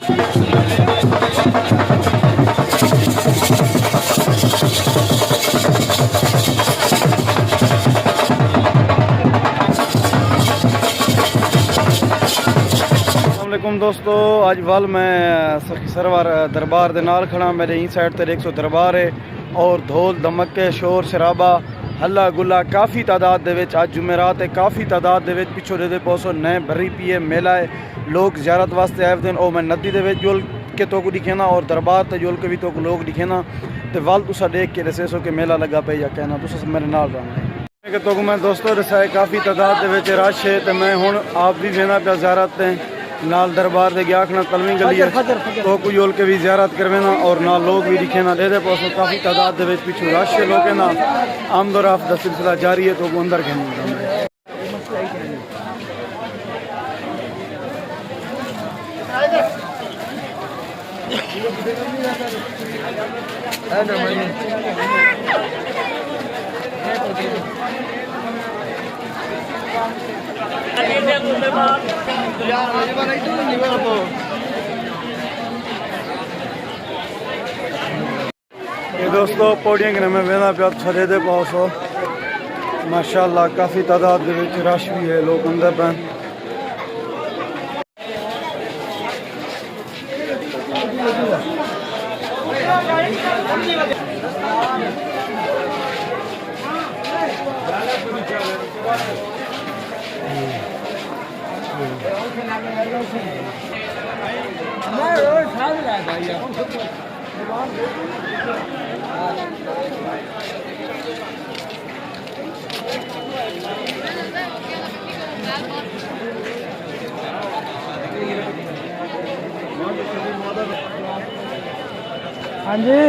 वालेकुम दोस्तों, अज वल मैं सखी सरवर दरबार दे नाल खड़ा। मेरे ई साइड ते 100 दरबार है और धोल धमके शोर शराबा हल्ला गुल्ला काफ़ी तादाद दे विच अज जुमेरात है। काफ़ी तादाद दे विच पिछो दे पोसो नए भरी पी है मेला है। लोग ज़ियारत वास्ते आए दिन। और मैं नदी दे विच जुल के तोक दिखेना और दरबार ते जुल के भी तोक लोग दिखेना। तो वल तुसा देख के दसेसो कि मेला लगा पे या कहना तुसा मेरे नाल रहना कि तोक मैं दोस्तों दसाए काफ़ी तादाद दे विच रश है। तो मैं हुण आप भी वेना पिया ज़ियारत ते नाल दरबार दे गया खना तलवी गली है तो कोई योल के भी ज़ियारत करवेना और ना लोग भी दिखे ना दे पासों काफ़ी तादाद दे पिछू रश है। लोग ना आमदोरफ का सिलसिला जारी है तो वो अंदर कहने ये दोस्तों पौड़ियां गिने में वेना पे छड़े दे पास हो माशाल्लाह काफ़ी तादाद दे विच रश भी है। लोग अंदर पैन हाँ जी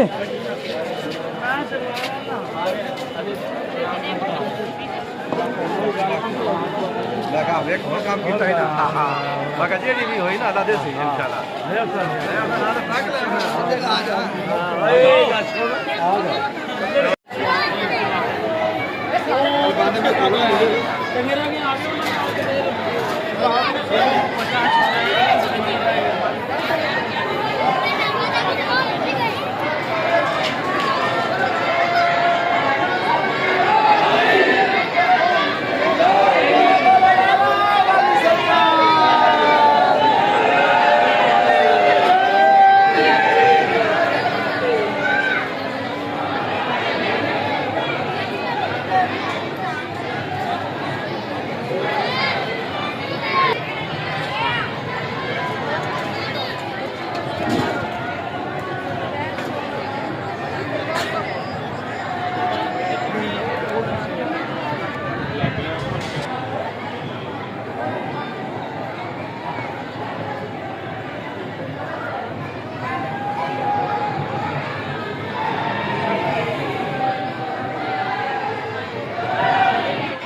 लगा वे और काम किया है ना मगर ये भी होई ना अल्लाह दे से इंशाल्लाह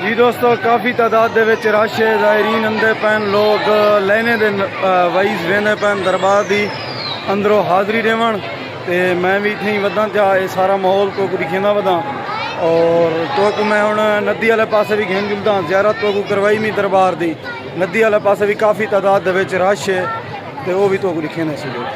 जी दोस्तों काफ़ी तादाद दे विच रश है। ज़ायरीन अंदर पैन लोग लेने दे वाइज वेंदे पैन दरबार दी अंदरों हाज़री देवन। तो मैं भी इत्थे ही वधा चाह ये सारा माहौल तो दिखेंदा वधा और तो मैं हुण नदी वाले पासे भी घेन जुलदा ज़ियारत तो करवाई मी दरबार दी। नदी वाले पासे भी काफ़ी तादाद दे विच रश है तो वो भी तो दिखेंदे सी लोग।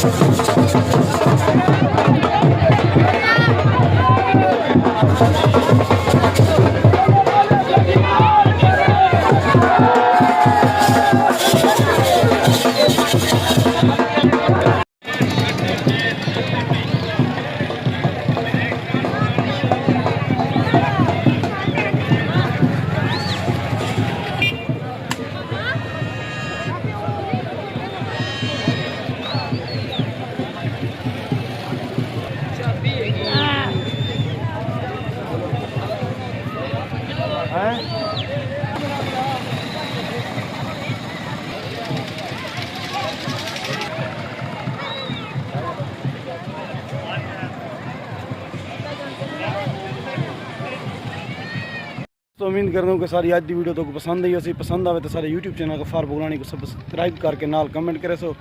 तो उम्मीद करता हूँ कि सारी आज की वीडियो तो पसंद आई। पसंद आए तो सारे यूट्यूब चैनल को फार बोलानी को सब्सक्राइब करके नाल कमेंट करे सो।